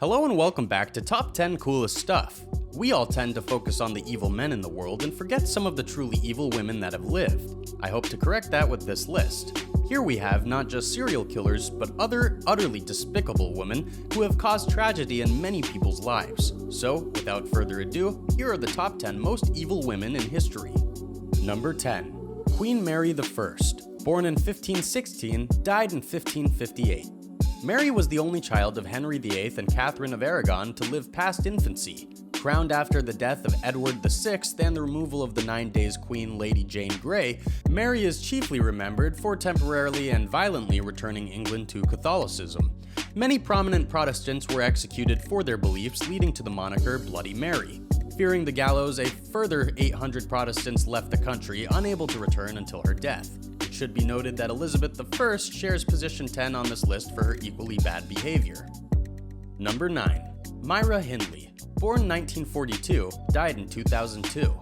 Hello and welcome back to Top 10 Coolest Stuff. We all tend to focus on the evil men in the world and forget some of the truly evil women that have lived. I hope to correct that with this list. Here we have not just serial killers, but other utterly despicable women who have caused tragedy in many people's lives. So, without further ado, here are the top 10 most evil women in history. Number 10. Queen Mary I, born in 1516, died in 1558. Mary was the only child of Henry VIII and Catherine of Aragon to live past infancy. Crowned after the death of Edward VI and the removal of the 9 Days Queen Lady Jane Grey, Mary is chiefly remembered for temporarily and violently returning England to Catholicism. Many prominent Protestants were executed for their beliefs, leading to the moniker Bloody Mary. Fearing the gallows, a further 800 Protestants left the country, unable to return until her death. It should be noted that Elizabeth I shares position 10 on this list for her equally bad behavior. Number 9. Myra Hindley, born 1942, died in 2002.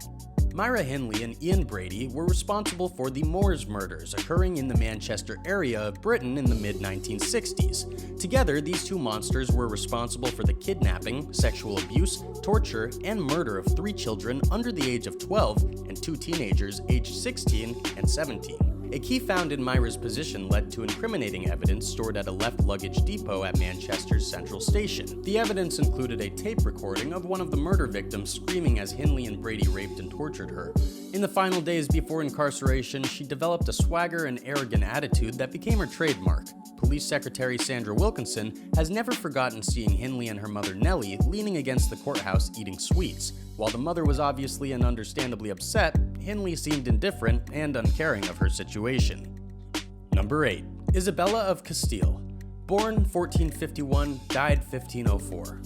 Myra Hindley and Ian Brady were responsible for the Moors murders occurring in the Manchester area of Britain in the mid-1960s. Together, these two monsters were responsible for the kidnapping, sexual abuse, torture, and murder of 3 children under the age of 12 and 2 teenagers aged 16 and 17. A key found in Myra's position led to incriminating evidence stored at a left luggage depot at Manchester's Central Station. The evidence included a tape recording of one of the murder victims screaming as Hindley and Brady raped and tortured her. In the final days before incarceration, she developed a swagger and arrogant attitude that became her trademark. Police Secretary Sandra Wilkinson has never forgotten seeing Hindley and her mother Nellie leaning against the courthouse eating sweets. While the mother was obviously and understandably upset, Hindley seemed indifferent and uncaring of her situation. Number 8. Isabella of Castile, born 1451, died 1504.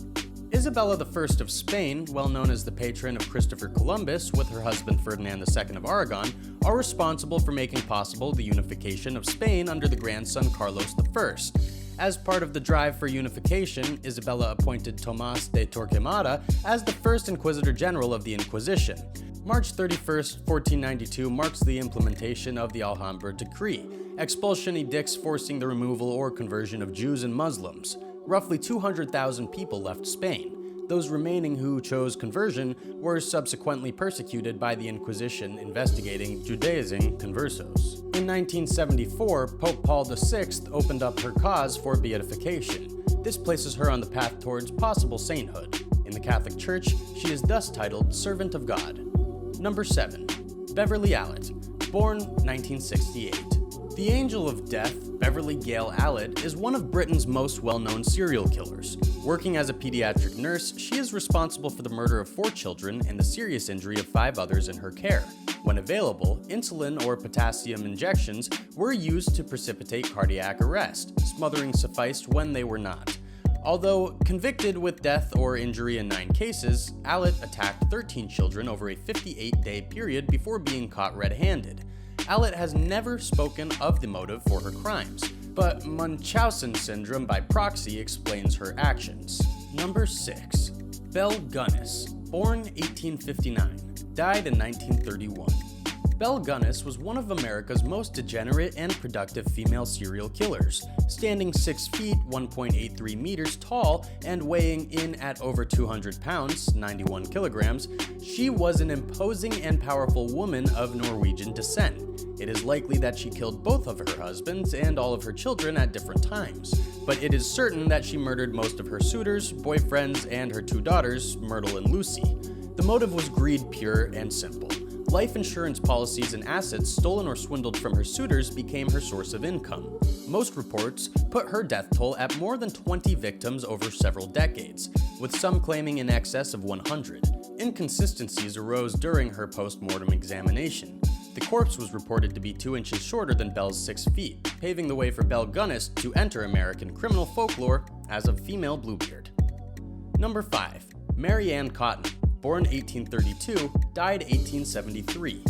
Isabella I of Spain, well known as the patron of Christopher Columbus with her husband Ferdinand II of Aragon, are responsible for making possible the unification of Spain under the grandson Carlos I. As part of the drive for unification, Isabella appointed Tomás de Torquemada as the first Inquisitor General of the Inquisition. March 31, 1492 marks the implementation of the Alhambra Decree, expulsion edicts forcing the removal or conversion of Jews and Muslims. Roughly 200,000 people left Spain. Those remaining who chose conversion were subsequently persecuted by the Inquisition investigating Judaizing conversos. In 1974, Pope Paul VI opened up her cause for beatification. This places her on the path towards possible sainthood. In the Catholic Church, she is thus titled Servant of God. Number 7. Beverly Allitt, born 1968. The Angel of Death, Beverly Gale Allitt, is one of Britain's most well-known serial killers. Working as a pediatric nurse, she is responsible for the murder of 4 children and the serious injury of 5 others in her care. When available, insulin or potassium injections were used to precipitate cardiac arrest. Smothering sufficed when they were not. Although convicted with death or injury in 9 cases, Allitt attacked 13 children over a 58-day period before being caught red-handed. Allitt has never spoken of the motive for her crimes, but Munchausen syndrome by proxy explains her actions. Number 6. Belle Gunness, born 1859, died in 1931. Belle Gunness was one of America's most degenerate and productive female serial killers. Standing 6 feet, 1.83 meters tall, and weighing in at over 200 pounds, 91 kilograms, she was an imposing and powerful woman of Norwegian descent. It is likely that she killed both of her husbands and all of her children at different times, but it is certain that she murdered most of her suitors, boyfriends, and her 2 daughters, Myrtle and Lucy. The motive was greed, pure and simple. Life insurance policies and assets stolen or swindled from her suitors became her source of income. Most reports put her death toll at more than 20 victims over several decades, with some claiming in excess of 100. Inconsistencies arose during her post-mortem examination. The corpse was reported to be 2 inches shorter than Belle's 6 feet, paving the way for Belle Gunness to enter American criminal folklore as a female Bluebeard. Number 5. Mary Ann Cotton, born 1832, died 1873.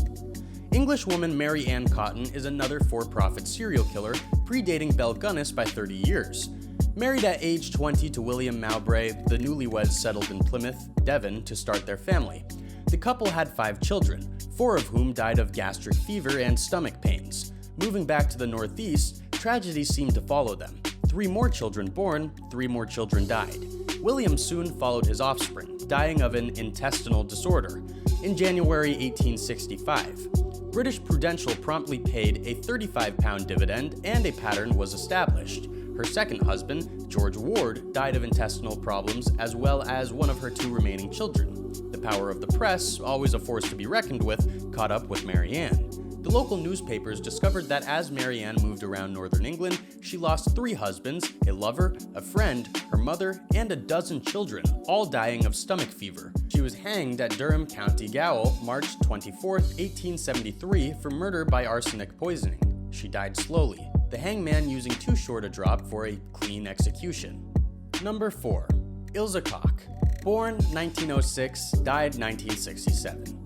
Englishwoman Mary Ann Cotton is another for-profit serial killer, predating Belle Gunness by 30 years. Married at age 20 to William Mowbray, the newlyweds settled in Plymouth, Devon, to start their family. The couple had 5 children, 4 of whom died of gastric fever and stomach pains. Moving back to the Northeast, tragedy seemed to follow them. 3 more children born, 3 more children died. William soon followed his offspring, dying of an intestinal disorder. In January 1865, British Prudential promptly paid a £35 dividend and a pattern was established. Her second husband, George Ward, died of intestinal problems as well as one of her two remaining children. The power of the press, always a force to be reckoned with, caught up with Mary Anne. The local newspapers discovered that as Mary Anne moved around northern England, she lost 3 husbands, a lover, a friend, her mother, and a dozen children, all dying of stomach fever. She was hanged at Durham County Gaol, March 24, 1873, for murder by arsenic poisoning. She died slowly, the hangman using too short a drop for a clean execution. Number 4. Ilse Koch. Born 1906, died 1967.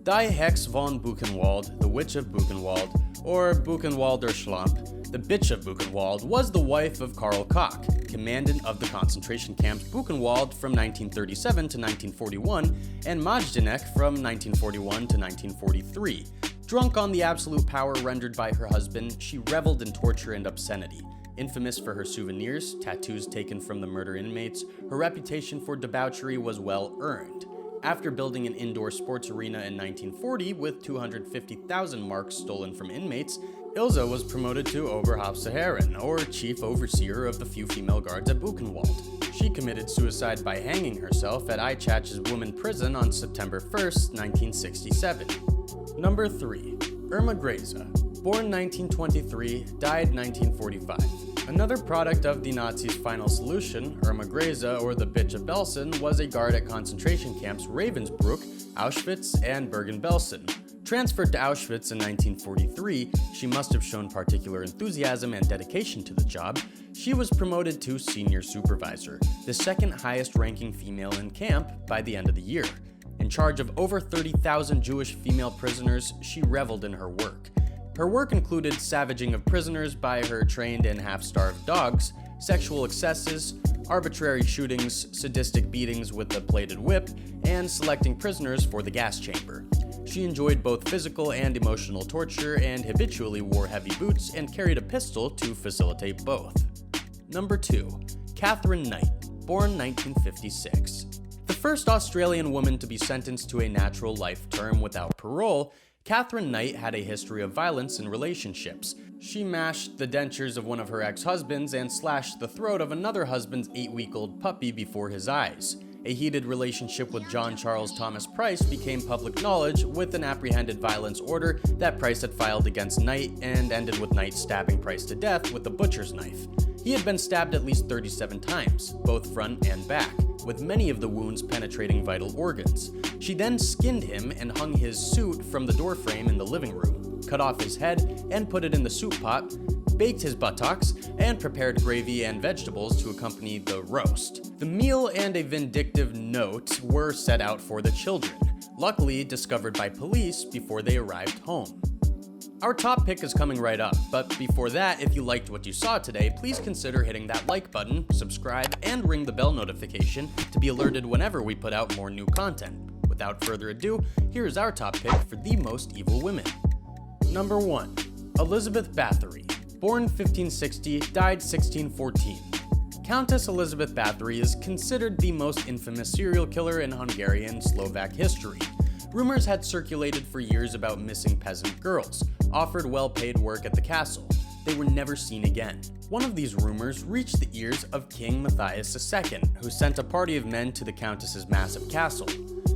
Die Hex von Buchenwald, the Witch of Buchenwald, or Buchenwalder Schlamp, the Bitch of Buchenwald, was the wife of Karl Koch, commandant of the concentration camps Buchenwald from 1937 to 1941, and Majdanek from 1941 to 1943. Drunk on the absolute power rendered by her husband, she reveled in torture and obscenity. Infamous for her souvenirs, tattoos taken from the murder inmates, her reputation for debauchery was well earned. After building an indoor sports arena in 1940 with 250,000 marks stolen from inmates, Ilse was promoted to Oberhauptsaherin, or chief overseer of the few female guards at Buchenwald. She committed suicide by hanging herself at Eichach's Women Prison on September 1, 1967. Number 3. Irma Grese. Born 1923, died 1945. Another product of the Nazis' final solution, Irma Grese, or the Bitch of Belsen, was a guard at concentration camps Ravensbrück, Auschwitz, and Bergen-Belsen. Transferred to Auschwitz in 1943, she must have shown particular enthusiasm and dedication to the job. She was promoted to senior supervisor, the second highest ranking female in camp by the end of the year. In charge of over 30,000 Jewish female prisoners, she reveled in her work. Her work included savaging of prisoners by her trained and half-starved dogs, sexual excesses, arbitrary shootings, sadistic beatings with the bladed whip, and selecting prisoners for the gas chamber. She enjoyed both physical and emotional torture and habitually wore heavy boots and carried a pistol to facilitate both. Number 2. Catherine Knight, born 1956. The first Australian woman to be sentenced to a natural life term without parole, Catherine Knight had a history of violence in relationships. She mashed the dentures of one of her ex-husbands and slashed the throat of another husband's 8-week-old puppy before his eyes. A heated relationship with John Charles Thomas Price became public knowledge with an apprehended violence order that Price had filed against Knight and ended with Knight stabbing Price to death with a butcher's knife. He had been stabbed at least 37 times, both front and back, with many of the wounds penetrating vital organs. She then skinned him and hung his suit from the doorframe in the living room, cut off his head and put it in the soup pot, baked his buttocks, and prepared gravy and vegetables to accompany the roast. The meal and a vindictive note were set out for the children, luckily discovered by police before they arrived home. Our top pick is coming right up, but before that, if you liked what you saw today, please consider hitting that like button, subscribe, and ring the bell notification to be alerted whenever we put out more new content. Without further ado, here is our top pick for the most evil women. Number 1. Elizabeth Bathory. Born 1560, died 1614. Countess Elizabeth Bathory is considered the most infamous serial killer in Hungarian Slovak history. Rumors had circulated for years about missing peasant girls, offered well-paid work at the castle. They were never seen again. One of these rumors reached the ears of King Matthias II, who sent a party of men to the Countess's massive castle.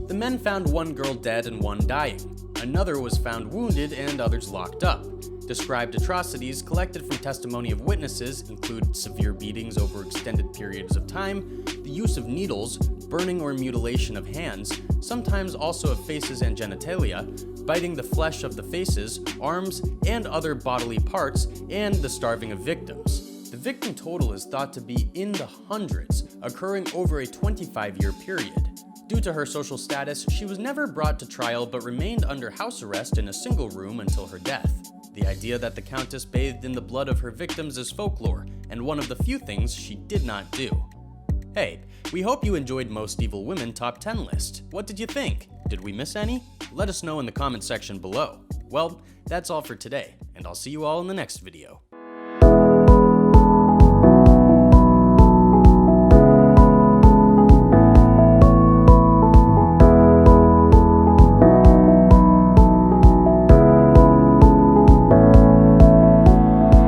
The men found one girl dead and one dying. Another was found wounded and others locked up. Described atrocities collected from testimony of witnesses include severe beatings over extended periods of time, the use of needles, burning or mutilation of hands, sometimes also of faces and genitalia, biting the flesh of the faces, arms, and other bodily parts, and the starving of victims. The victim total is thought to be in the hundreds, occurring over a 25-year period. Due to her social status, she was never brought to trial but remained under house arrest in a single room until her death. The idea that the Countess bathed in the blood of her victims is folklore, and one of the few things she did not do. Hey, we hope you enjoyed Most Evil Women Top 10 list. What did you think? Did we miss any? Let us know in the comment section below. Well, that's all for today, and I'll see you all in the next video.